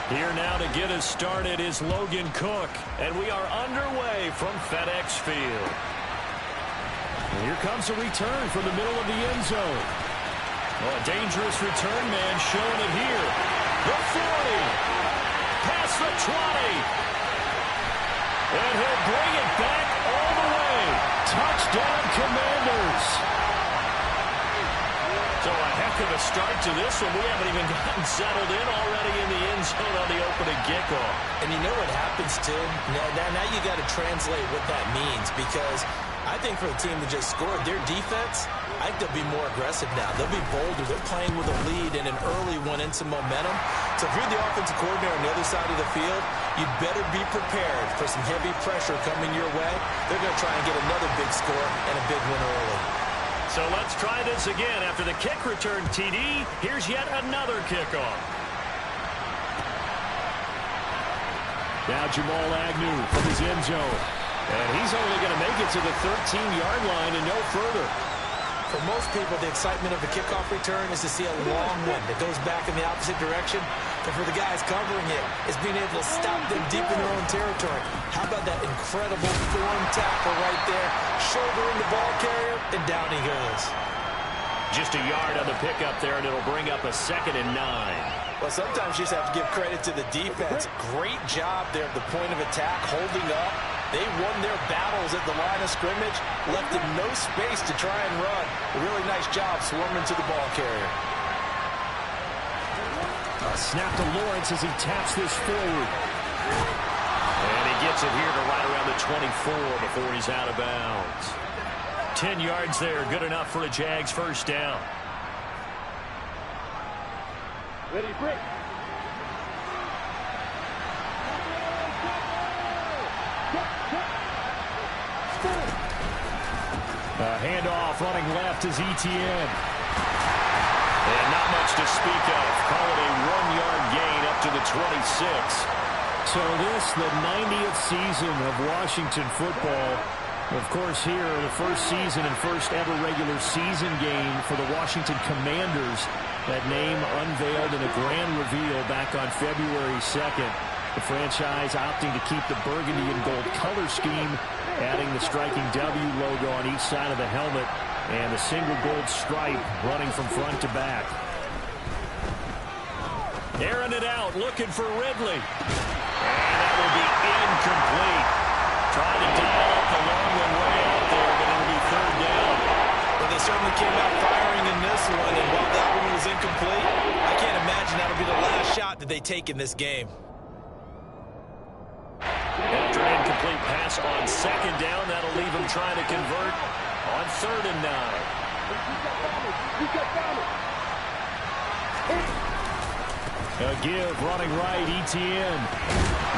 Here now to get us started is Logan Cook, and we are underway from FedEx Field. And here comes a return from the middle of the end zone. Oh, a dangerous return man showing it here. The 40, past the 20, and he'll bring it back all the way. Touchdown, Commanders. So a heck of a start to this one. We haven't even gotten settled in already in the end zone on the opening kickoff. And you know what happens, too? Now you got to translate what that means, because I think for the team that just scored, their defense, I think they'll be more aggressive now. They'll be bolder. They're playing with a lead and an early one and some momentum. So if you're the offensive coordinator on the other side of the field, you better be prepared for some heavy pressure coming your way. They're going to try and get another big score and a big win early. So let's try this again. After the kick return TD, here's yet another kickoff. Now Jamal Agnew from his end zone. And he's only going to make it to the 13-yard line and no further. For most people, the excitement of a kickoff return is to see a long one that goes back in the opposite direction. But for the guys covering it, it's being able to stop them deep in their own territory. How about that incredible form tackle right there? Shouldering the ball carrier, and down he goes. Just a yard on the pickup there, and it'll bring up a 2nd and 9. Well, sometimes you just have to give credit to the defense. Great job there at the point of attack, holding up. They won their battles at the line of scrimmage, left them no space to try and run. A really nice job swarming to the ball carrier. A snap to Lawrence as he taps this forward. And he gets it here to right around the 24 before he's out of bounds. 10 yards there, good enough for a Jags first down. Ready, break. Handoff running left is Etienne. And not much to speak of. Call it a 1-yard gain up to the 26. So this, the 90th season of Washington football. Of course, here, the first season and first ever regular season game for the Washington Commanders. That name unveiled in a grand reveal back on February 2nd. The franchise opting to keep the burgundy and gold color scheme, adding the striking W logo on each side of the helmet and the single gold stripe running from front to back. Airing it out, looking for Ridley. And that will be incomplete. Trying to dial up the long one way out there, but it'll be 3rd down. Well, they certainly came out firing in this one, and while that one was incomplete, I can't imagine that'll be the last shot that they take in this game. After an incomplete pass on 2nd down, that'll leave him trying to convert on 3rd and 9. A give, running right, Etienne.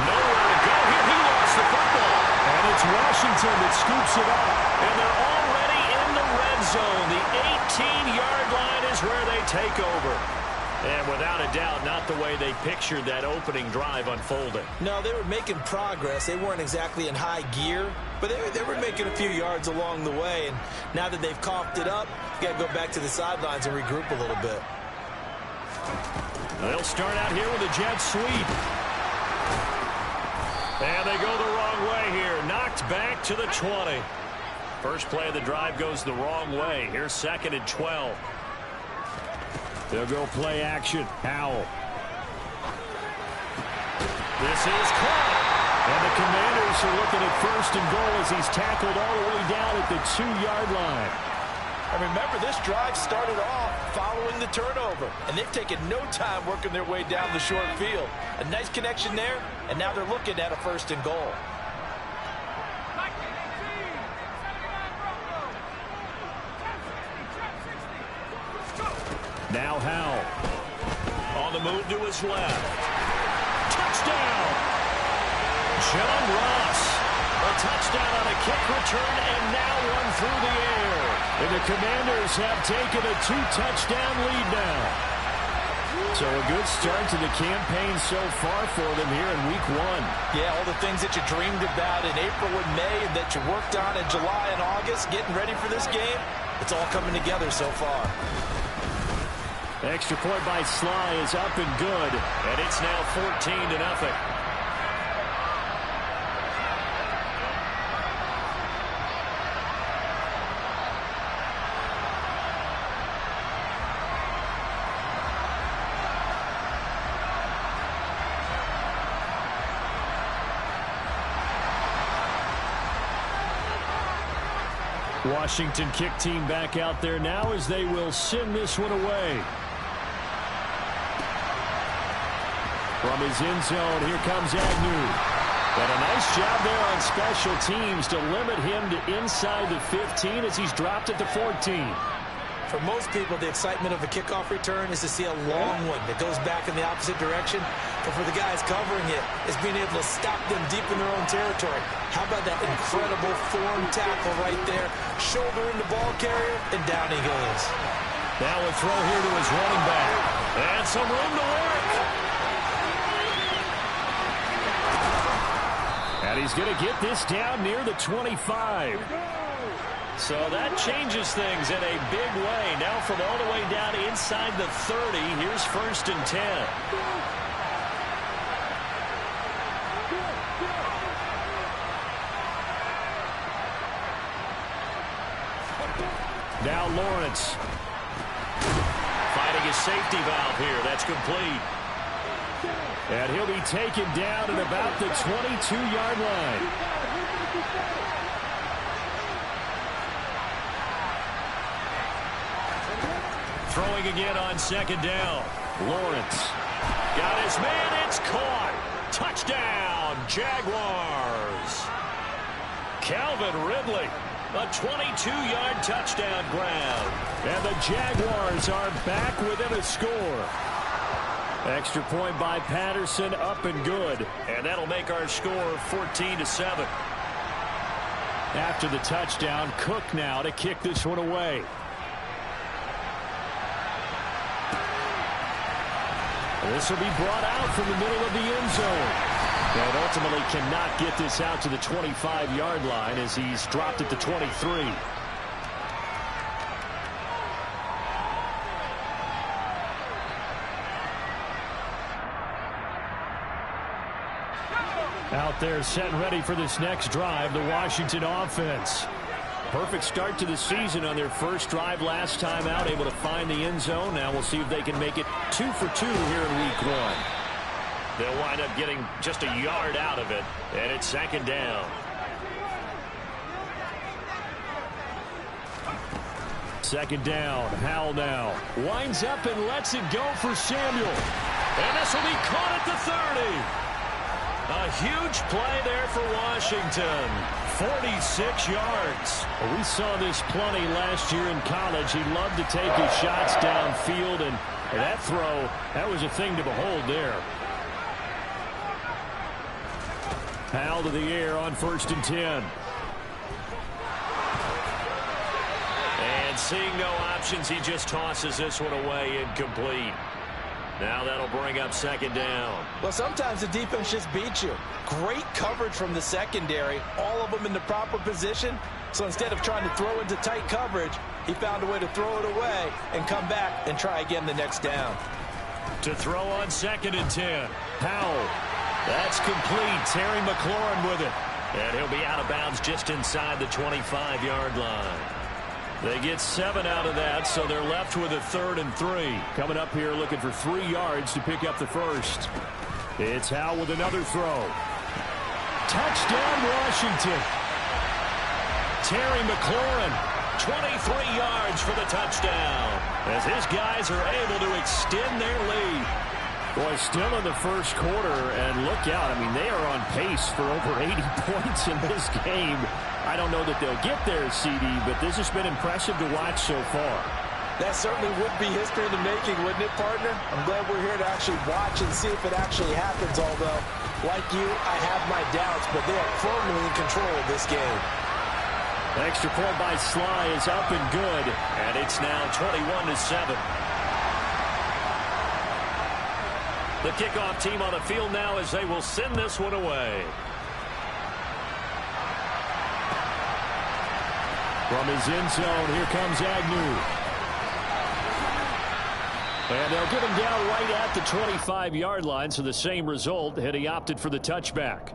Nowhere to go here. He lost the football. And it's Washington that scoops it up. And they're already in the red zone. The 18-yard line is where they take over. And without a doubt, not the way they pictured that opening drive unfolding. No, they were making progress. They weren't exactly in high gear, but they were making a few yards along the way. And now that they've coughed it up, you got to go back to the sidelines and regroup a little bit. They'll start out here with a jet sweep. And they go the wrong way here. Knocked back to the 20. First play of the drive goes the wrong way. Here's 2nd and 12. They'll go play action. Howell. This is caught. And the Commanders are looking at 1st and goal as he's tackled all the way down at the 2-yard line. And remember, this drive started off following the turnover, and they've taken no time working their way down the short field. A nice connection there, and now they're looking at a 1st and goal. Now Howell. On the move to his left. Touchdown! John Ross. A touchdown on a kick return, and now one through the air. And the Commanders have taken a 2-touchdown lead now. So a good start to the campaign so far for them here in Week 1. Yeah, all the things that you dreamed about in April and May and that you worked on in July and August, getting ready for this game, it's all coming together so far. Extra point by Sly is up and good, and it's now 14-0. Washington kick team back out there now as they will send this one away. From his end zone, here comes Agnew. And a nice job there on special teams to limit him to inside the 15 as he's dropped at the 14. For most people, the excitement of a kickoff return is to see a long one that goes back in the opposite direction. But for the guys covering it, it's being able to stop them deep in their own territory. How about that incredible form tackle right there? Shoulder in the ball carrier, and down he goes. Now a throw here to his running back. And some room to work. And he's going to get this down near the 25. So that changes things in a big way. Now from all the way down inside the 30, here's 1st and 10. Now Lawrence. Finding his safety valve here. That's complete. And he'll be taken down at about the 22-yard line. Throwing again on 2nd down. Lawrence. Got his man. It's caught. Touchdown, Jaguars. Calvin Ridley. A 22-yard touchdown grab. And the Jaguars are back within a score. Extra point by Patterson, up and good. And that'll make our score 14-7. After the touchdown, Cook now to kick this one away. This will be brought out from the middle of the end zone. And ultimately cannot get this out to the 25-yard line as he's dropped at the 23. Out there set and ready for this next drive, the Washington offense. Perfect start to the season on their first drive last time out, able to find the end zone. Now we'll see if they can make it 2 for 2 here in week 1. They'll wind up getting just a yard out of it, and it's 2nd down. 2nd down, Howell now. Winds up and lets it go for Samuel. And this will be caught at the 30. A huge play there for Washington. 46 yards. We saw this plenty last year in college. He loved to take his shots downfield, and that throw, that was a thing to behold there. Howell to the air on 1st and 10. And seeing no options, he just tosses this one away incomplete. Now that'll bring up 2nd down. Well, sometimes the defense just beats you. Great coverage from the secondary, all of them in the proper position. So instead of trying to throw into tight coverage, he found a way to throw it away and come back and try again the next down. To throw on 2nd and 10. Howell. That's complete. Terry McLaurin with it. And he'll be out of bounds just inside the 25-yard line. They get 7 out of that, so they're left with a 3rd and 3. Coming up here looking for 3 yards to pick up the first. It's Howell with another throw. Touchdown, Washington. Terry McLaurin, 23 yards for the touchdown, as his guys are able to extend their lead. Boy, still in the first quarter, and look out. I mean, they are on pace for over 80 points in this game. I don't know that they'll get there, CD, but this has been impressive to watch so far. That certainly would be history in the making, wouldn't it, partner? I'm glad we're here to actually watch and see if it actually happens, although, like you, I have my doubts, but they are firmly in control of this game. Extra point by Sly is up and good, and it's now 21-7. The kickoff team on the field now as they will send this one away. From his end zone, here comes Agnew. And they'll get him down right at the 25-yard line, so the same result, and he opted for the touchback.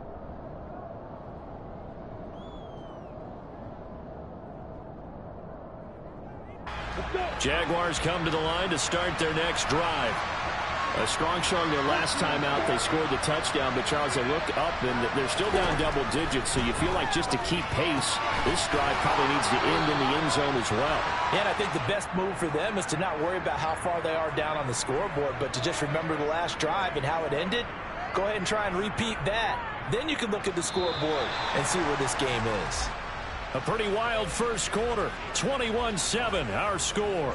Jaguars come to the line to start their next drive. A strong showing their last time out. They scored the touchdown, but Charles, they look up and they're still down double digits, so you feel like just to keep pace, this drive probably needs to end in the end zone as well. Yeah, and I think the best move for them is to not worry about how far they are down on the scoreboard, but to just remember the last drive and how it ended. Go ahead and try and repeat that. Then you can look at the scoreboard and see where this game is. A pretty wild first quarter. 21-7, our score.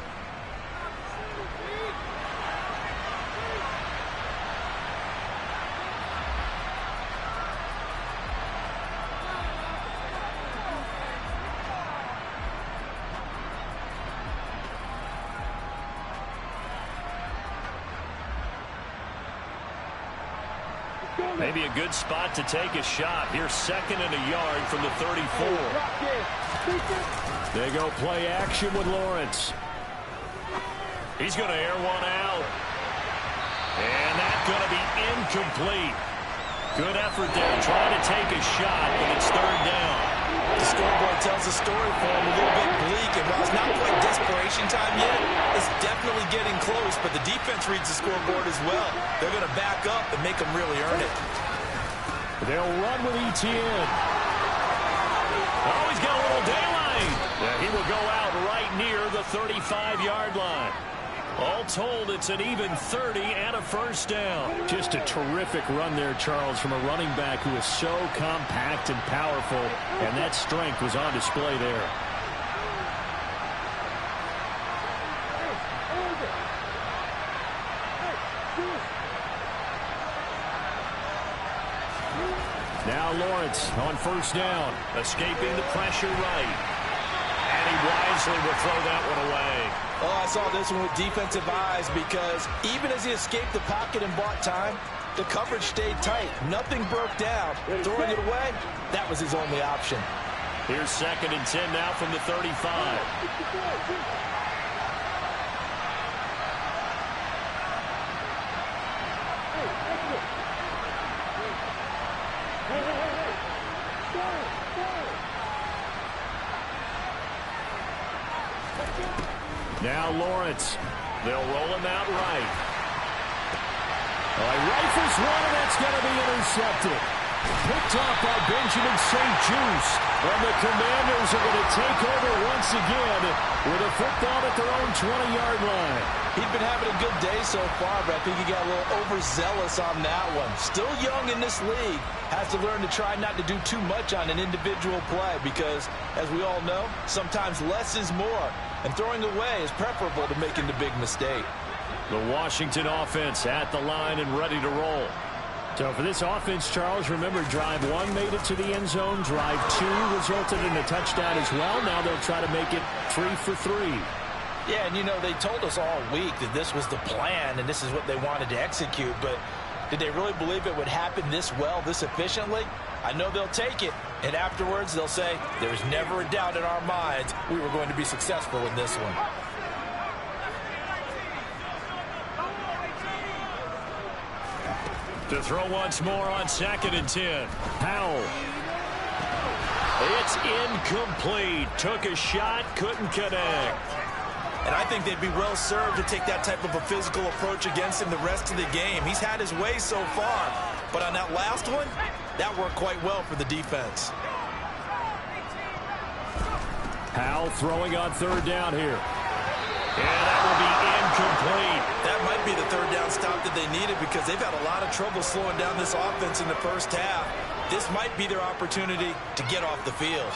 Maybe a good spot to take a shot. Here's 2nd and a yard from the 34. They go play action with Lawrence. He's going to air one out. And that's going to be incomplete. Good effort there trying to take a shot, but it's 3rd down. The scoreboard tells a story for him, a little bit bleak, and while it's not quite desperation time yet, it's definitely getting close, but the defense reads the scoreboard as well. They're going to back up and make them really earn it. They'll run with Etienne. Oh, he's got a little daylight. Yeah, he will go out right near the 35-yard line. All told, it's an even 30 and a first down. Just a terrific run there, Charles, from a running back who is so compact and powerful, and that strength was on display there. Now Lawrence on first down, escaping the pressure right. And he wisely will throw that one away. Oh, I saw this one with defensive eyes because even as he escaped the pocket and bought time, the coverage stayed tight. Nothing broke down. Throwing it away, that was his only option. Here's 2nd and 10 now from the 35. Now Lawrence. They'll roll him out right. He rifles one, and that's going to be intercepted. Picked off by Benjamin St. Juste. And the Commanders are going to take over once again with a football at their own 20-yard line. He's been having a good day so far, but I think he got a little overzealous on that one. Still young in this league. Has to learn to try not to do too much on an individual play because, as we all know, sometimes less is more. And throwing away is preferable to making the big mistake. The Washington offense at the line and ready to roll. So for this offense, Charles, remember drive 1 made it to the end zone. Drive 2 resulted in a touchdown as well. Now they'll try to make it 3 for 3. Yeah, and you know, they told us all week that this was the plan and this is what they wanted to execute. But did they really believe it would happen this well, this efficiently? I know they'll take it, and afterwards they'll say, there's never a doubt in our minds we were going to be successful in this one. To throw once more on 2nd and 10. Powell. It's incomplete. Took a shot, couldn't connect. And I think they'd be well served to take that type of a physical approach against him the rest of the game. He's had his way so far, but on that last one, that worked quite well for the defense. Powell throwing on 3rd down here. And that will be incomplete. That might be the 3rd down stop that they needed because they've had a lot of trouble slowing down this offense in the first half. This might be their opportunity to get off the field.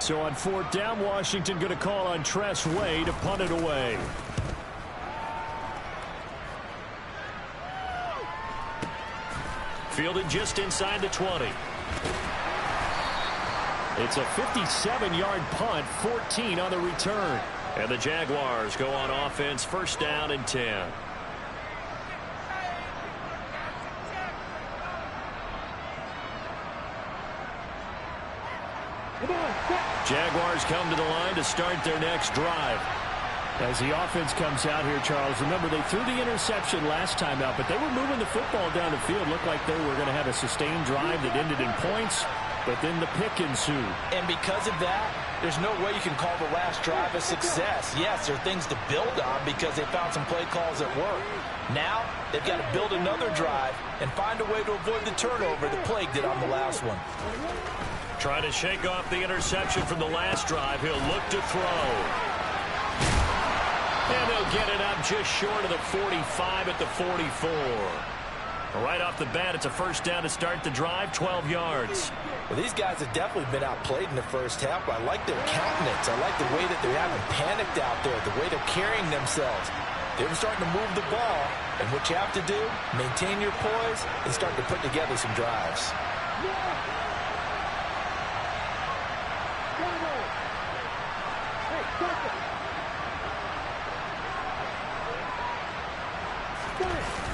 So on 4th down, Washington going to call on Tress Way to punt it away. Fielded just inside the 20. It's a 57-yard punt, 14 on the return. And the Jaguars go on offense, 1st down and 10. Jaguars come to the line to start their next drive. As the offense comes out here, Charles, remember they threw the interception last time out, but they were moving the football down the field. Looked like they were going to have a sustained drive that ended in points, but then the pick ensued. And because of that, there's no way you can call the last drive a success. Yes, there are things to build on because they found some play calls that work. Now, they've got to build another drive and find a way to avoid the turnover that plagued it on the last one. Trying to shake off the interception from the last drive. He'll look to throw. And they'll get it up just short of the 45 at the 44. Right off the bat, it's a first down to start the drive, 12 yards. Well, these guys have definitely been outplayed in the first half, but I like their countenance. I like the way that they haven't panicked out there, the way they're carrying themselves. They're starting to move the ball, and what you have to do, maintain your poise and start to put together some drives.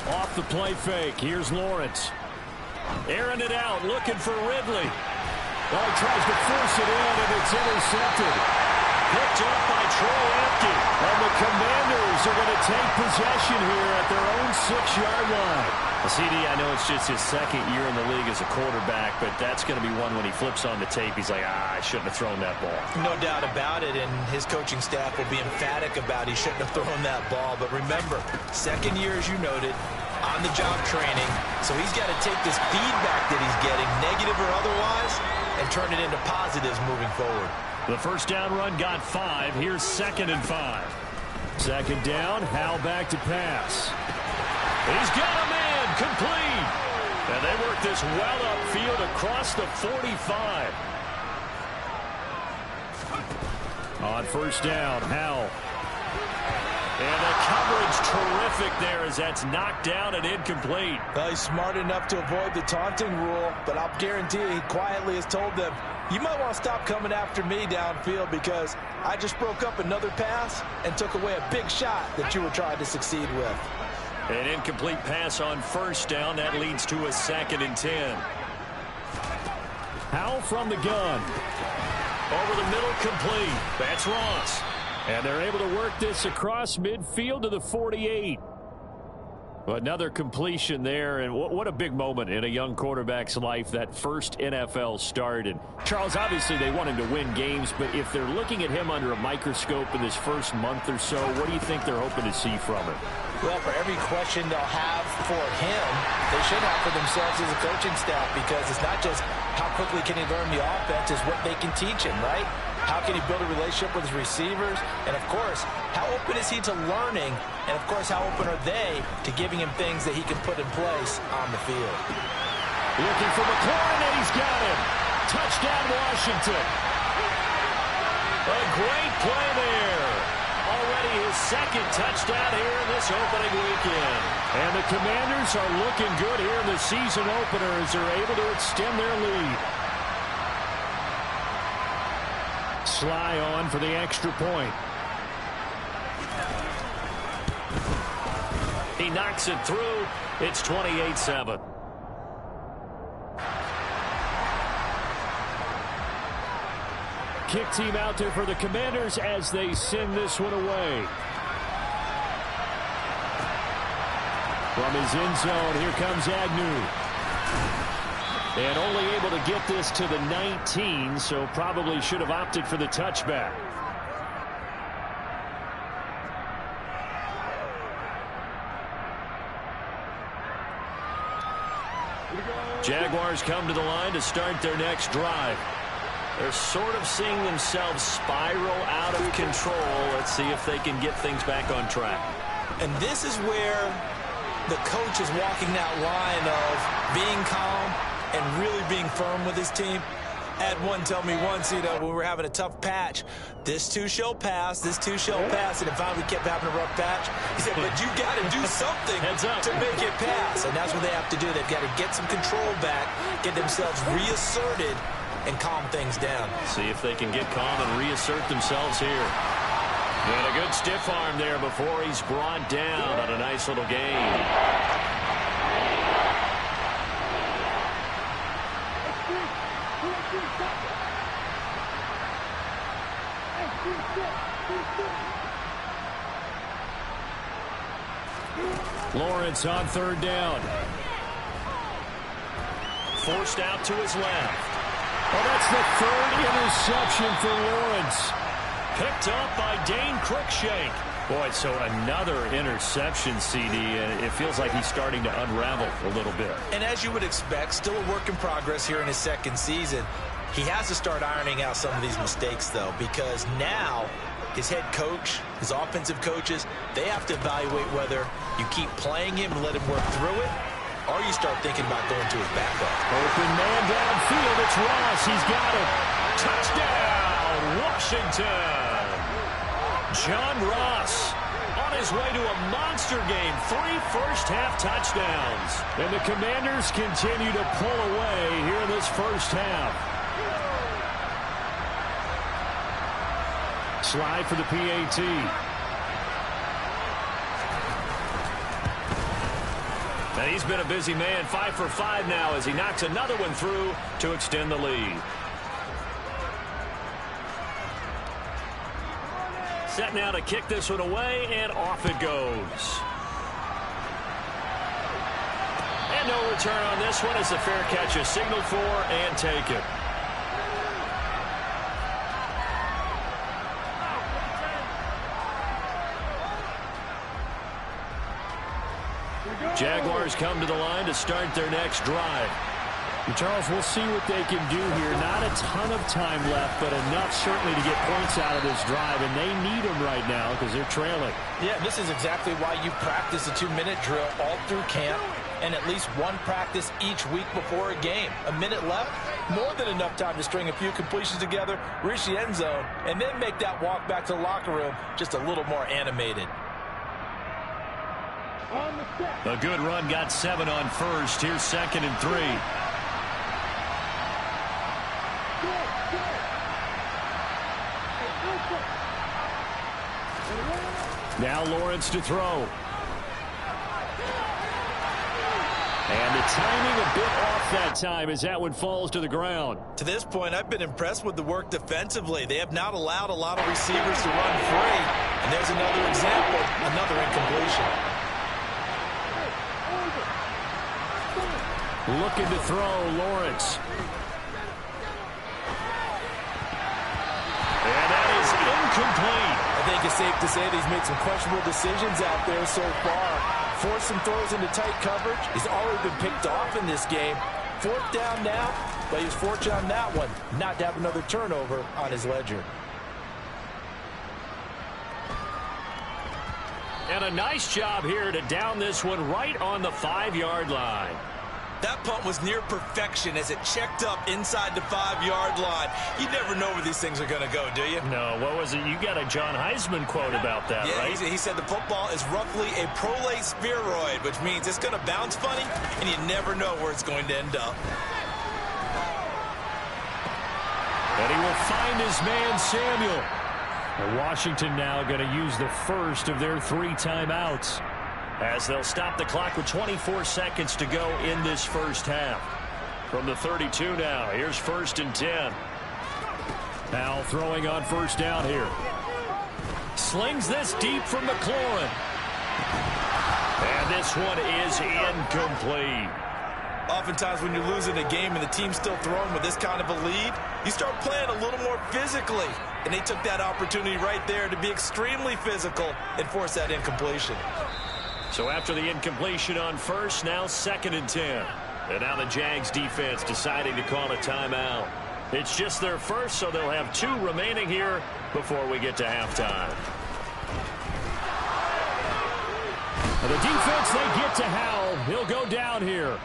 Off the play fake. Here's Lawrence. Airing it out, looking for Ridley. Well, he tries to force it in, and it's intercepted. Picked up by Troy Apke. And the Commanders are going to take possession here at their own 6-yard line. Well, CD, I know it's just his second year in the league as a quarterback, but that's going to be one when he flips on the tape. He's like, I shouldn't have thrown that ball. No doubt about it, and his coaching staff will be emphatic about he shouldn't have thrown that ball. But remember, second year, as you noted, on-the-job training, so he's got to take this feedback that he's getting, negative or otherwise, and turn it into positives moving forward. The first down run got 5. Here's 2nd and 5. Second down, Howell back to pass. He's got a man complete. And they work this well upfield across the 45. On first down, Howell. And the coverage terrific there as that's knocked down and incomplete. Well, he's smart enough to avoid the taunting rule, but I'll guarantee he quietly has told them, you might want to stop coming after me downfield because I just broke up another pass and took away a big shot that you were trying to succeed with. An incomplete pass on first down. That leads to a 2nd and 10. Howell from the gun. Over the middle, complete. That's Ross. And they're able to work this across midfield to the 48. Another completion there, and what a big moment in a young quarterback's life, that first NFL start. And Charles, obviously they want him to win games, but if they're looking at him under a microscope in this first month or so, what do you think they're hoping to see from him? Well, for every question they'll have for him, they should have for themselves as a coaching staff, because it's not just how quickly can he learn the offense, it's what they can teach him, right? How can he build a relationship with his receivers? And, of course, how open is he to learning? And, of course, how open are they to giving him things that he can put in place on the field? Looking for McLaurin, and he's got him. Touchdown, Washington. A great play there. Already his 2nd touchdown here in this opening weekend. And the Commanders are looking good here in the season opener as they're able to extend their lead. Sly on for the extra point. He knocks it through. It's 28-7. Kick team out there for the Commanders as they send this one away. From his end zone, here comes Agnew. And only able to get this to the 19, so probably should have opted for the touchback. Jaguars come to the line to start their next drive. They're sort of seeing themselves spiral out of control. Let's see if they can get things back on track. And this is where the coach is walking that line of being calm and really being firm with his team. Had one tell me once, when we were having a tough patch, this too shall pass, this too shall pass. And if we kept having a rough patch, he said, but you got to do something to make it pass. And that's what they have to do. They've got to get some control back, get themselves reasserted, and calm things down. See if they can get calm and reassert themselves here. And a good stiff arm there before he's brought down on a nice little gain. Lawrence on third down. Forced out to his left. Oh, that's the third interception for Lawrence. Picked up by Dane Cruikshank. Boy, so another interception, CD, and it feels like he's starting to unravel a little bit. And as you would expect, still a work in progress here in his second season. He has to start ironing out some of these mistakes, though, because now his head coach, his offensive coaches, they have to evaluate whether you keep playing him and let him work through it, or you start thinking about going to his backup. Open man downfield. It's Ross. He's got it. Touchdown, Washington. John Ross on his way to a monster game. 3 first-half touchdowns. And the Commanders continue to pull away here in this first half. Slide for the PAT. And he's been a busy man. 5 for 5 now as he knocks another one through to extend the lead. Set now to kick this one away, and off it goes. And no return on this one as the fair catch is signaled for and taken. Jaguars come to the line to start their next drive. Charles, we'll see what they can do here. Not a ton of time left, but enough certainly to get points out of this drive, and they need them right now because they're trailing. Yeah, this is exactly why you practice a 2-minute drill all through camp and at least one practice each week before a game. A minute left, more than enough time to string a few completions together, reach the end zone, and then make that walk back to the locker room just a little more animated. A good run got 7 on first. Here's 2nd and 3. Now Lawrence to throw. And the timing a bit off that time as that one falls to the ground. To this point, I've been impressed with the work defensively. They have not allowed a lot of receivers to run free. And there's another example, another incompletion. Looking to throw, Lawrence. And that is incomplete. I think it's safe to say that he's made some questionable decisions out there so far. Forced some throws into tight coverage. He's already been picked off in this game. 4th down now, but he was fortunate on that one not to have another turnover on his ledger. And a nice job here to down this one right on the 5-yard line. That punt was near perfection as it checked up inside the 5-yard line. You never know where these things are going to go, do you? No, what was it? You got a John Heisman quote about that, yeah, right? He said the football is roughly a prolate spheroid, which means it's going to bounce funny, and you never know where it's going to end up. And he will find his man, Samuel. And Washington now going to use the first of their 3 timeouts, as they'll stop the clock with 24 seconds to go in this first half. From the 32 now, here's 1st and 10. Now throwing on first down here. Slings this deep from McLaurin. And this one is incomplete. Oftentimes when you're losing a game and the team's still throwing with this kind of a lead, you start playing a little more physically. And they took that opportunity right there to be extremely physical and force that incompletion. So after the incompletion on first, now 2nd and 10. And now the Jags defense deciding to call a timeout. It's just their first, so they'll have 2 remaining here before we get to halftime. And the defense, they get to Howell. He'll go down here.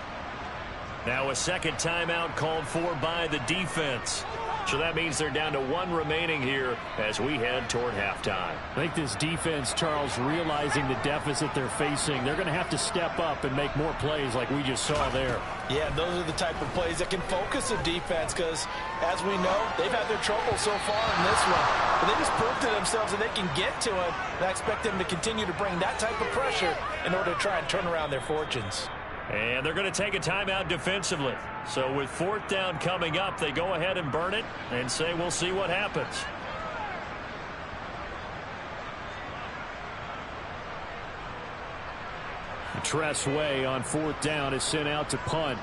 Now a 2nd timeout called for by the defense. So that means they're down to 1 remaining here as we head toward halftime. I think this defense, Charles, realizing the deficit they're facing, they're going to have to step up and make more plays like we just saw there. Yeah, those are the type of plays that can focus a defense because, as we know, they've had their trouble so far in this one. But they just proved to themselves that they can get to it, and I expect them to continue to bring that type of pressure in order to try and turn around their fortunes. And they're going to take a timeout defensively. So with 4th down coming up, they go ahead and burn it and say we'll see what happens. Tress Way on 4th down is sent out to punt.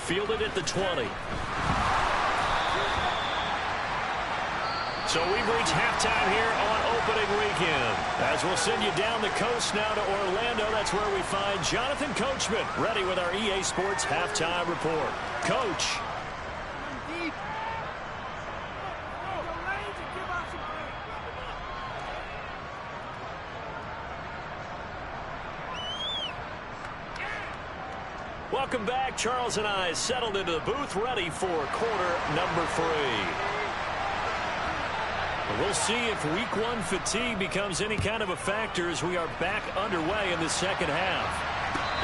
Fielded at the 20. So we've reached halftime here on opening weekend. As we'll send you down the coast now to Orlando, that's where we find Jonathan Coachman ready with our EA Sports halftime report. Coach. Welcome back. Charles and I settled into the booth ready for quarter number 3. We'll see if week 1 fatigue becomes any kind of a factor as we are back underway in the second half.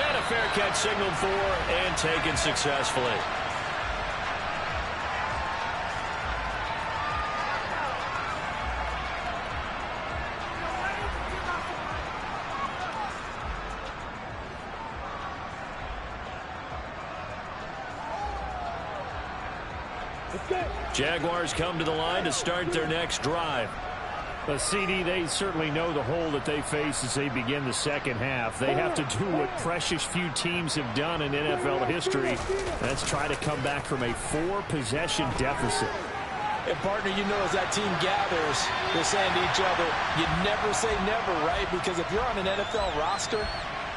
And a fair catch signaled for and taken successfully. Jaguars come to the line to start their next drive. CD, they certainly know the hole that they face as they begin the second half. They have to do what precious few teams have done in NFL history. That's try to come back from a 4-possession deficit. And, partner, you know, as that team gathers, they're saying to each other, you never say never, right? Because if you're on an NFL roster,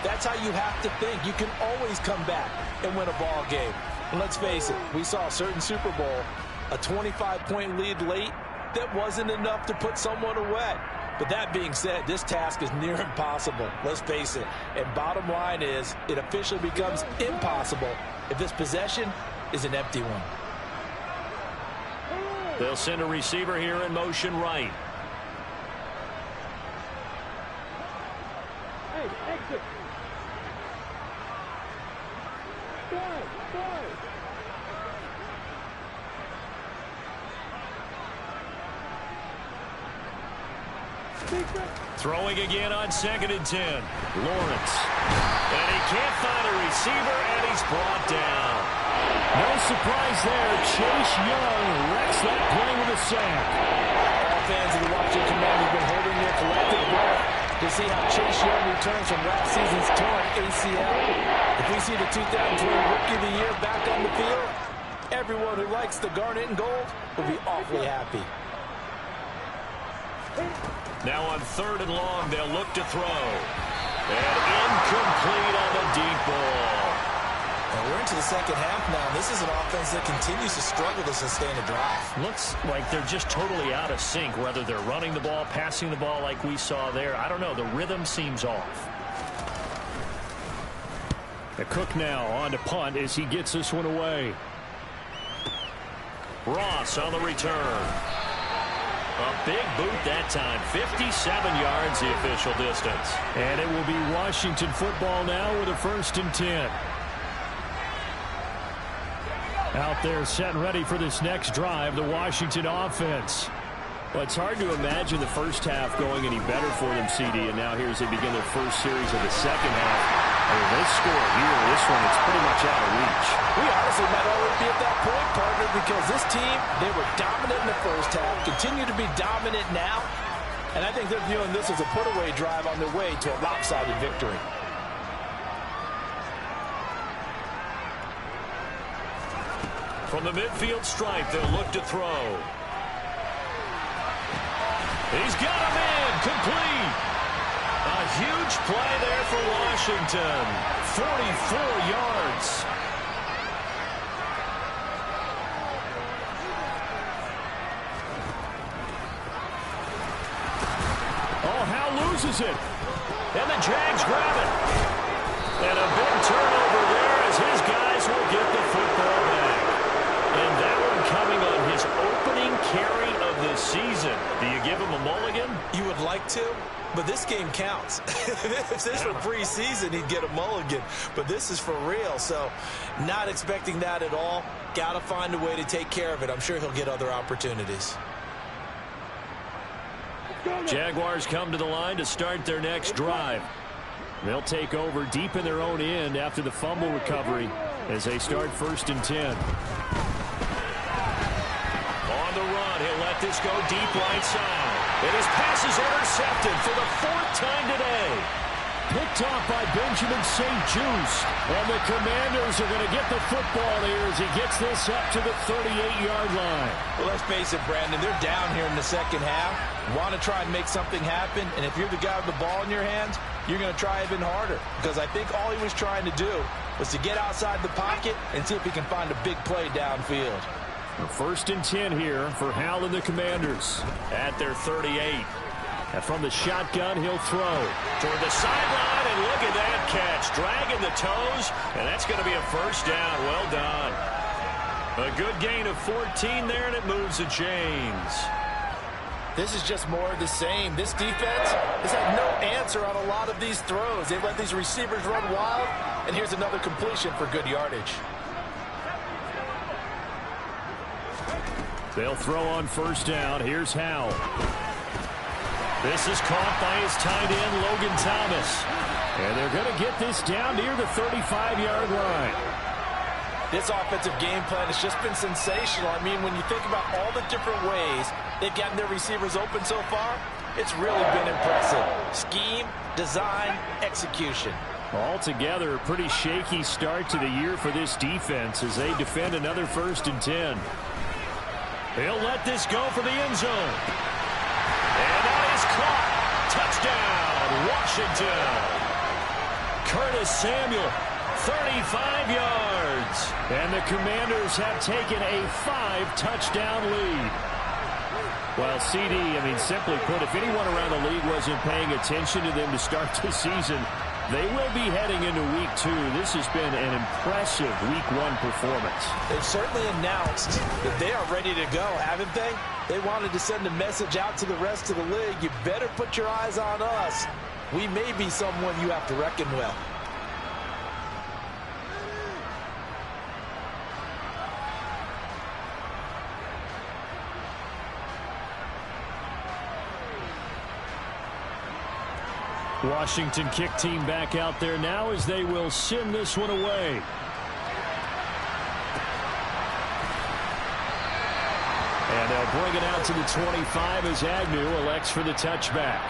that's how you have to think. You can always come back and win a ball game. And let's face it, we saw a certain Super Bowl, a 25-point lead late, that wasn't enough to put someone away. But that being said, this task is near impossible. Let's face it. And bottom line is, it officially becomes impossible if this possession is an empty one. They'll send a receiver here in motion right. Hey, exit. Throwing again on 2nd and 10. Lawrence. And he can't find a receiver, and he's brought down. No surprise there. Chase Young wrecks that play with a sack. All fans of the Washington Commanders have been holding their collective breath to see how Chase Young returns from last season's torn ACL. If we see the 2020 Rookie of the Year back on the field, everyone who likes the garnet and gold will be awfully happy. Now on 3rd and long, they'll look to throw. And incomplete on the deep ball. And we're into the second half now. This is an offense that continues to struggle to sustain a drive. Looks like they're just totally out of sync, whether they're running the ball, passing the ball like we saw there. I don't know. The rhythm seems off. The Cook now on to punt as he gets this one away. Ross on the return. A big boot that time. 57 yards the official distance. And it will be Washington football now with a 1st and 10. Out there set and ready for this next drive, the Washington offense. Well, it's hard to imagine the first half going any better for them, CD, and now here as they begin their first series of the second half. They score here. This one, it's pretty much out of reach. We honestly might already be at that point, partner, because this team, they were dominant in the first half, continue to be dominant now, and I think they're viewing this as a put-away drive on their way to a lopsided victory. From the midfield stripe, they'll look to throw. He's got him in, complete. A huge play there for Washington. 44 yards. Oh, Howe loses it. And the Jags grab it. And a big turnover there as his guys will get the football back. And that one coming on his opening carry of the season. Do you give him a mulligan? You would like to, but this game counts. If this were preseason, he'd get a mulligan. But this is for real, so not expecting that at all. Got to find a way to take care of it. I'm sure he'll get other opportunities. Jaguars come to the line to start their next drive. They'll take over deep in their own end after the fumble recovery as they start 1st and 10. On the the run. He'll let this go deep right side. And his pass is intercepted for the 4th time today. Picked off by Benjamin St. Juste. And the Commanders are going to get the football here as he gets this up to the 38-yard line. Well, let's face it, Brandon, they're down here in the second half. Want to try and make something happen, and if you're the guy with the ball in your hands, you're going to try even harder. Because I think all he was trying to do was to get outside the pocket and see if he can find a big play downfield. The 1st and 10 here for Hal and the Commanders at their 38. And from the shotgun, he'll throw toward the sideline, and look at that catch. Dragging the toes, and that's going to be a 1st down. Well done. A good gain of 14 there, and it moves the chains. This is just more of the same. This defense has had no answer on a lot of these throws. They let these receivers run wild, and here's another completion for good yardage. They'll throw on 1st down. Here's Hal. This is caught by his tight end, Logan Thomas. And they're going to get this down near the 35-yard line. This offensive game plan has just been sensational. I mean, when you think about all the different ways they've gotten their receivers open so far, it's really been impressive. Scheme, design, execution. Altogether, a pretty shaky start to the year for this defense as they defend another 1st and 10. He'll let this go for the end zone. And that is caught. Touchdown, Washington. Curtis Samuel, 35 yards. And the Commanders have taken a 5-touchdown lead. Well, CD, simply put, if anyone around the league wasn't paying attention to them to start the season, they will be heading into Week 2. This has been an impressive Week 1 performance. They've certainly announced that they are ready to go, haven't they? They wanted to send a message out to the rest of the league. You better put your eyes on us. We may be someone you have to reckon with. Washington kick team back out there now as they will send this one away. And they'll bring it out to the 25 as Agnew elects for the touchback.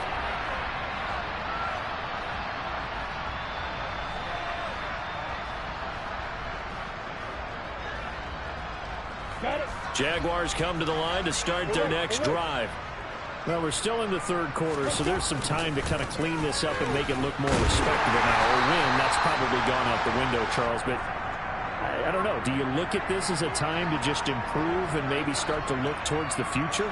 Jaguars come to the line to start their next drive. Well, we're still in the 3rd quarter, so there's some time to kind of clean this up and make it look more respectable now. Or win, that's probably gone out the window, Charles. But I don't know. Do you look at this as a time to just improve and maybe start to look towards the future?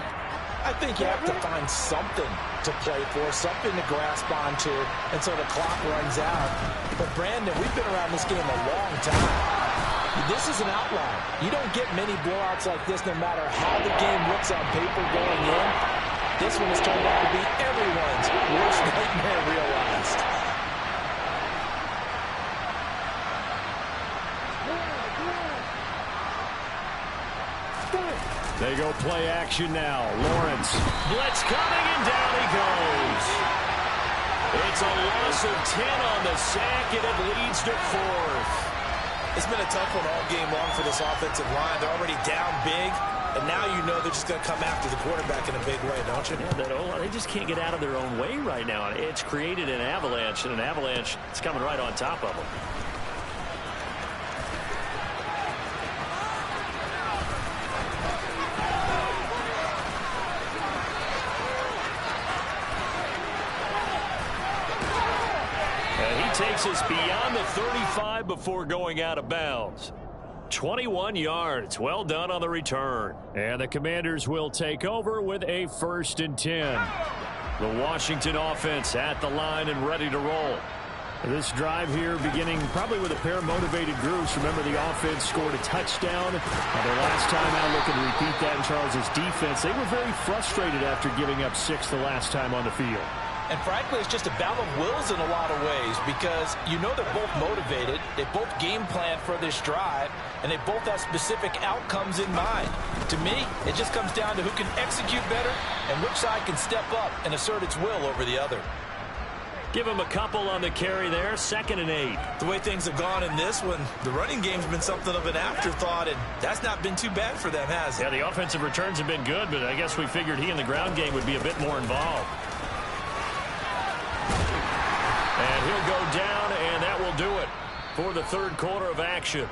I think you have to find something to play for, something to grasp onto, and so the clock runs out. But, Brandon, we've been around this game a long time. This is an outlier. You don't get many blowouts like this no matter how the game looks on paper going in. This one has turned out to be everyone's worst nightmare realized. They go play action now. Lawrence. Blitz coming, and down he goes. It's a loss of 10 on the sack, and it leads to 4th. It's been a tough one all game long for this offensive line. They're already down big, and now you know they're just going to come after the quarterback in a big way, don't you? Yeah, they just can't get out of their own way right now. It's created an avalanche, and an avalanche is coming right on top of them. Takes us beyond the 35 before going out of bounds. 21 yards. Well done on the return. And the Commanders will take over with a 1st and 10. The Washington offense at the line and ready to roll. This drive here beginning probably with a pair of motivated groups. Remember, the offense scored a touchdown. Their last time out, looking to repeat that in Charles's defense. They were very frustrated after giving up 6 the last time on the field. And frankly, it's just a battle of wills in a lot of ways because you know they're both motivated, they both game plan for this drive, and they both have specific outcomes in mind. To me, it just comes down to who can execute better and which side can step up and assert its will over the other. Give him a couple on the carry there. 2nd and 8. The way things have gone in this one, the running game's been something of an afterthought, and that's not been too bad for them, has it? Yeah, the offensive returns have been good, but I guess we figured he in the ground game would be a bit more involved. And he'll go down, and that will do it for the third quarter of action.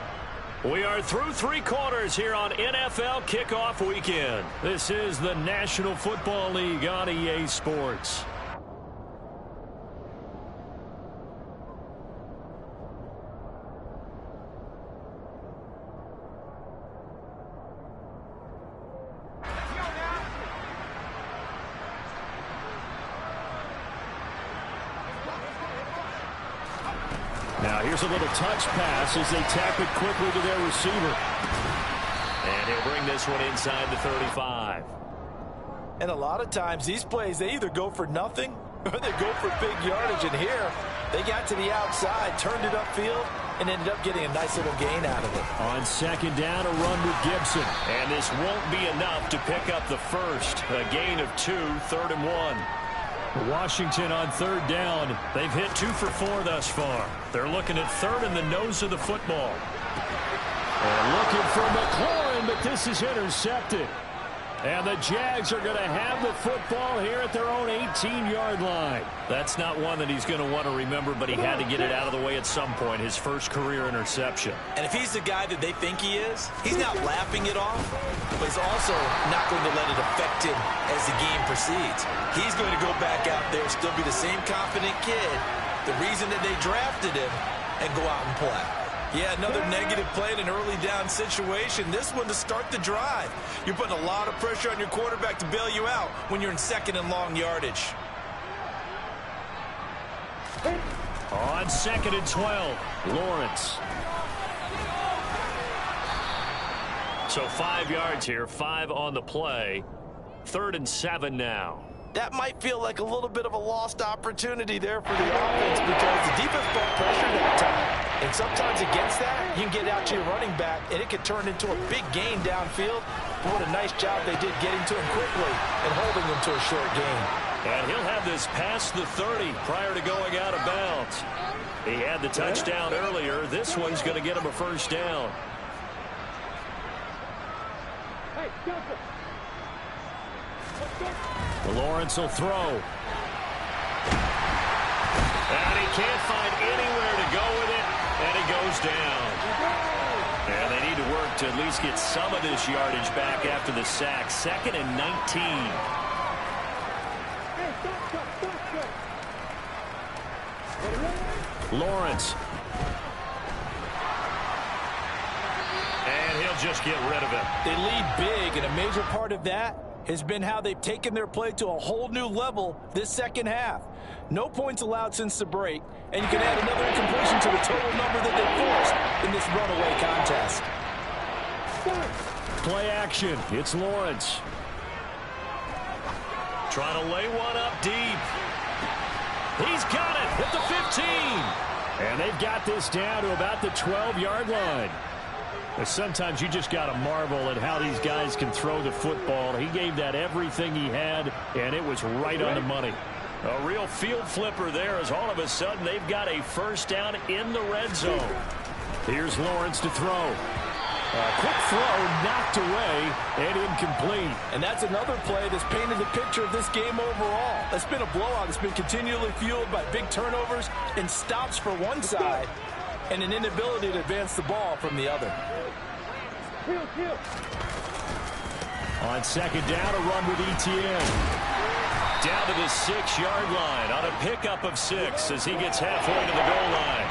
We are through 3 quarters here on NFL Kickoff Weekend. This is the National Football League on EA Sports. Now here's a little touch pass as they tap it quickly to their receiver. And he'll bring this one inside the 35. And a lot of times these plays, they either go for nothing or they go for big yardage. And here, they got to the outside, turned it upfield, and ended up getting a nice little gain out of it. On 2nd down, a run with Gibson. And this won't be enough to pick up the first. A gain of 2, 3rd and 1. Washington on 3rd down. They've hit 2 for 4 thus far. They're looking at 3rd in the nose of the football. And looking for McLaurin, but this is intercepted. And the Jags are going to have the football here at their own 18-yard line. That's not one that he's going to want to remember, but he had to get it out of the way at some point, his first career interception. And if he's the guy that they think he is, he's not laughing it off, but he's also not going to let it affect him as the game proceeds. He's going to go back out there, still be the same confident kid, the reason that they drafted him, and go out and play. Yeah, another negative play in an early down situation. This one to start the drive. You're putting a lot of pressure on your quarterback to bail you out when you're in 2nd and long yardage. On 2nd and 12, Lawrence. So 5 yards here, 5 on the play. 3rd and 7 now. That might feel like a little bit of a lost opportunity there for the offense because the defense brought pressure that time. And sometimes against that, you can get out to your running back, and it could turn into a big gain downfield. But what a nice job they did getting to him quickly and holding him to a short gain. And he'll have this past the 30 prior to going out of bounds. He had the touchdown earlier. This one's going to get him a first down. Hey, Johnson. Lawrence will throw. And he can't find anywhere to go with it, and he goes down. And they need to work to at least get some of this yardage back after the sack. 2nd and 19. Lawrence. And he'll just get rid of it. They lead big, and a major part of that has been how they've taken their play to a whole new level this second half. No points allowed since the break, and you can add another incompletion to the total number that they forced in this runaway contest. Play action. It's Lawrence. Trying to lay one up deep. He's got it at the 15. And they've got this down to about the 12-yard line. Sometimes you just got to marvel at how these guys can throw the football. He gave that everything he had, and it was right on the money. A real field flipper there as all of a sudden they've got a first down in the red zone. Here's Lawrence to throw. A quick throw knocked away and incomplete. And that's another play that's painted the picture of this game overall. It's been a blowout. It's been continually fueled by big turnovers and stops for one side and an inability to advance the ball from the other. On 2nd down, a run with Etienne. Down to the 6-yard line on a pickup of 6 as he gets halfway to the goal line.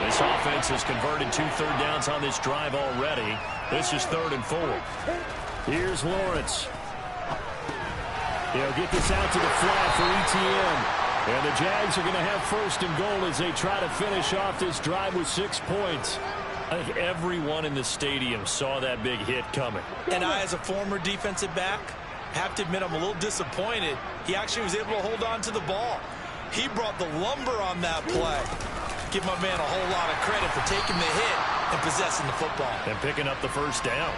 This offense has converted 2 third downs on this drive already. This is 3rd and 4. Here's Lawrence. He'll get this out to the flat for Etienne. And the Jags are going to have 1st and goal as they try to finish off this drive with 6 points. I think everyone in the stadium saw that big hit coming. And I, as a former defensive back, have to admit I'm a little disappointed. He actually was able to hold on to the ball. He brought the lumber on that play. Give my man a whole lot of credit for taking the hit and possessing the football. And picking up the first down.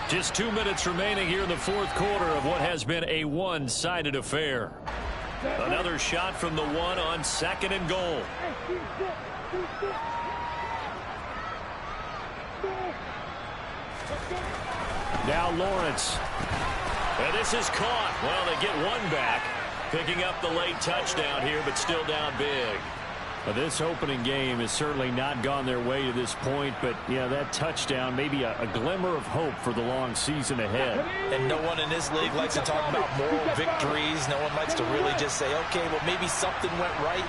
Just 2 minutes remaining here in the 4th quarter of what has been a one-sided affair. Another shot from the one on 2nd and goal. Now Lawrence. And this is caught. Well, they get one back. Picking up the late touchdown here, but still down big. Well, this opening game has certainly not gone their way to this point, but yeah, that touchdown, maybe a glimmer of hope for the long season ahead. And no one in this league likes to talk about moral victories. No one likes to really just say, okay, well, maybe something went right.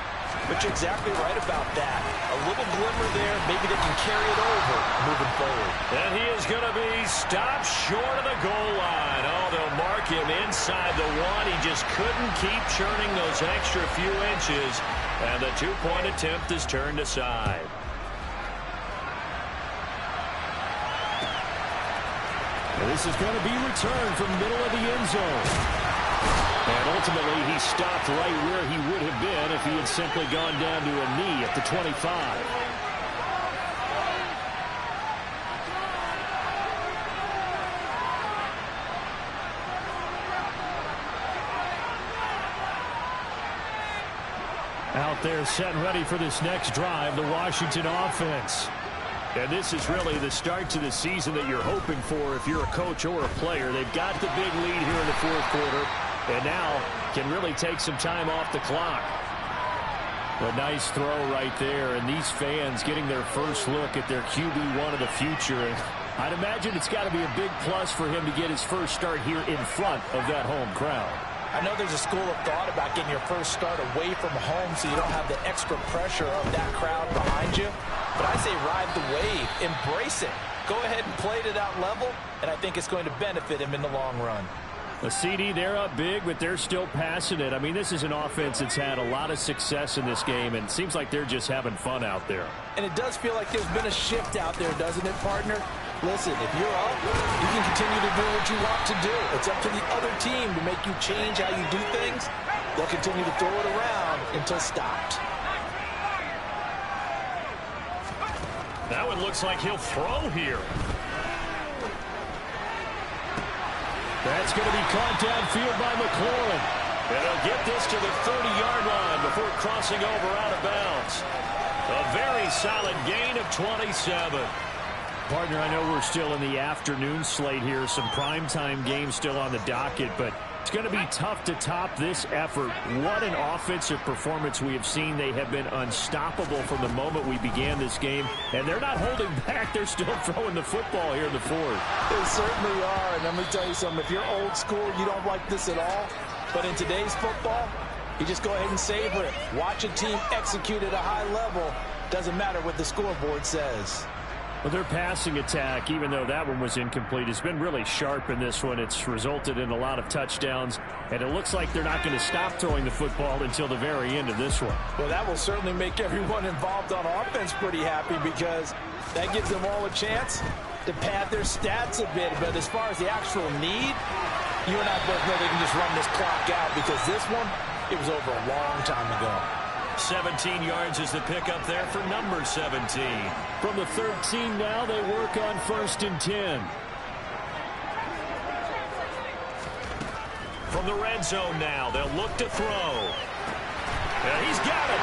But you're exactly right about that. A little glimmer there. Maybe they can carry it over moving forward. And he is going to be stopped short of the goal line. Oh, they'll mark him inside the one. He just couldn't keep churning those extra few inches. And the two-point attempt is turned aside. This is going to be returned from the middle of the end zone. And ultimately, he stopped right where he would have been if he had simply gone down to a knee at the 25. Out there set and ready for this next drive, the Washington offense. And this is really the start to the season that you're hoping for if you're a coach or a player. They've got the big lead here in the fourth quarter, and now can really take some time off the clock. A nice throw right there, and these fans getting their first look at their QB1 of the future. And I'd imagine it's got to be a big plus for him to get his first start here in front of that home crowd. I know there's a school of thought about getting your first start away from home so you don't have the extra pressure of that crowd behind you. But I say ride the wave. Embrace it. Go ahead and play to that level, and I think it's going to benefit him in the long run. The CD, they're up big, but they're still passing it. I mean, this is an offense that's had a lot of success in this game, and it seems like they're just having fun out there. And it does feel like there's been a shift out there, doesn't it, partner? Listen, if you're up, you can continue to do what you want to do. It's up to the other team to make you change how you do things. They'll continue to throw it around until stopped. That one looks like he'll throw here. That's going to be caught downfield by McLaurin. And he'll get this to the 30-yard line before crossing over out of bounds. A very solid gain of 27. Partner, I know we're still in the afternoon slate here. Some primetime games still on the docket, but it's going to be tough to top this effort. What an offensive performance we have seen. They have been unstoppable from the moment we began this game, and they're not holding back. They're still throwing the football here in the fourth. They certainly are, and let me tell you something. If you're old school, you don't like this at all. But in today's football, you just go ahead and savor it. Watch a team execute at a high level. Doesn't matter what the scoreboard says. Well, their passing attack, even though that one was incomplete, has been really sharp in this one. It's resulted in a lot of touchdowns, and it looks like they're not going to stop throwing the football until the very end of this one. Well, that will certainly make everyone involved on offense pretty happy because that gives them all a chance to pad their stats a bit. But as far as the actual need, you and I both know they can just run this clock out because this one, it was over a long time ago. 17 yards is the pickup there for number 17. From the 13 now, they work on 1st and 10. From the red zone now, they'll look to throw. And he's got it.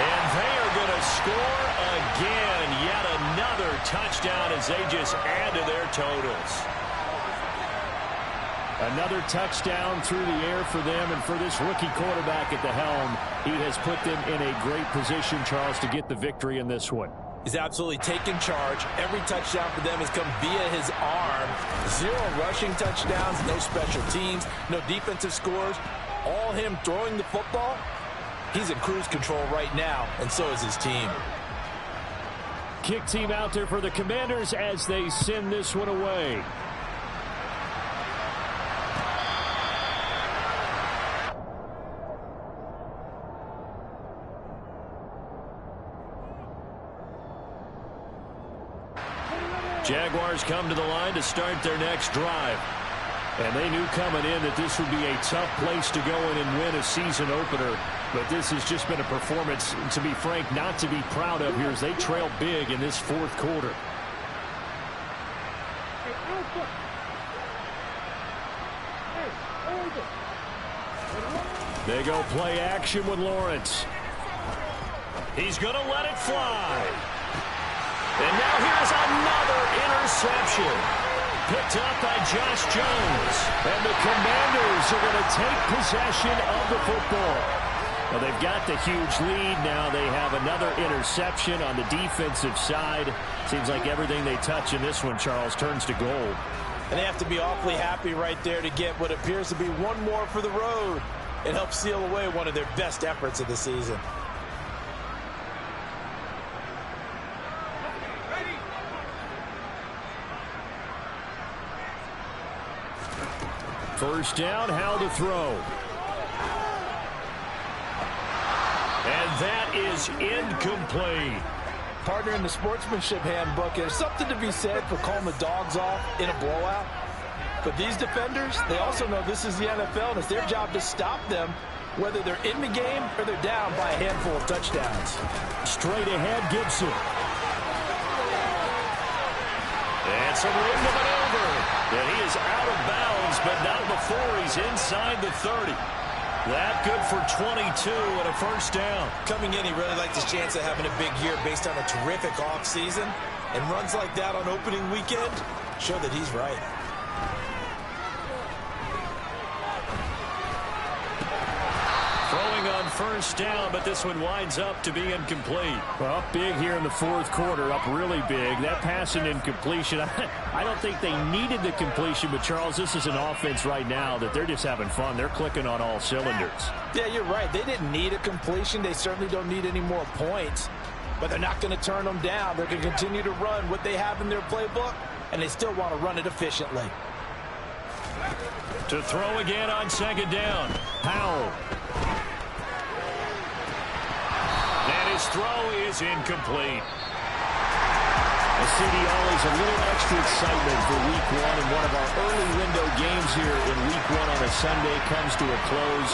And they are going to score again. Yet another touchdown as they just add to their totals. Another touchdown through the air for them, and for this rookie quarterback at the helm, he has put them in a great position, Charles, to get the victory in this one. He's absolutely taken charge. Every touchdown for them has come via his arm. 0 rushing touchdowns, no special teams, no defensive scores. All him throwing the football. He's in cruise control right now, and so is his team. Kick team out there for the Commanders as they send this one away. Jaguars come to the line to start their next drive. And they knew coming in that this would be a tough place to go in and win a season opener. But this has just been a performance, to be frank, not to be proud of here as they trail big in this fourth quarter. They go play action with Lawrence. He's going to let it fly. And now here's another interception. Picked up by Josh Jones. And the Commanders are going to take possession of the football. Well, they've got the huge lead. Now they have another interception on the defensive side. Seems like everything they touch in this one, Charles, turns to gold. And they have to be awfully happy right there to get what appears to be one more for the road. It helps seal away one of their best efforts of the season. First down, how to throw. And that is incomplete. Partner, in the sportsmanship handbook, there's something to be said for calling the dogs off in a blowout. But these defenders, they also know this is the NFL, and it's their job to stop them, whether they're in the game or they're down by a handful of touchdowns. Straight ahead, Gibson. And some room to maneuver. And he is out of bounds, but not before he's inside the 30. That good for 22 and a first down. Coming in, he really liked his chance of having a big year based on a terrific offseason. And runs like that on opening weekend show that he's right. Throwing on first down, but this one winds up to be incomplete. Well, up big here in the fourth quarter, up really big. That pass and incompletion, I don't think they needed the completion, but Charles, this is an offense right now that they're just having fun. They're clicking on all cylinders. Yeah, you're right. They didn't need a completion. They certainly don't need any more points, but they're not going to turn them down. They're going to continue to run what they have in their playbook, and they still want to run it efficiently. To throw again on second down, Powell. And his throw is incomplete. CD, always a little extra excitement for week one, and one of our early window games here in week one on a Sunday comes to a close.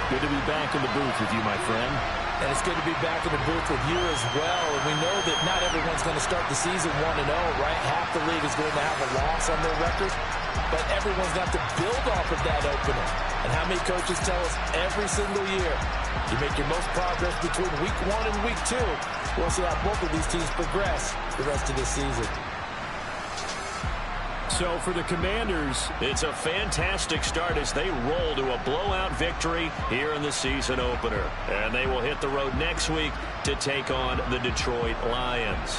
Good to be back in the booth with you, my friend. And it's good to be back in the booth with you as well. And we know that not everyone's going to start the season 1-0, right? Half the league is going to have a loss on their record. But everyone's got to build off of that opener. And how many coaches tell us every single year, you make your most progress between week 1 and week 2. We'll see how both of these teams progress the rest of this season. So for the Commanders, it's a fantastic start as they roll to a blowout victory here in the season opener. And they will hit the road next week to take on the Detroit Lions.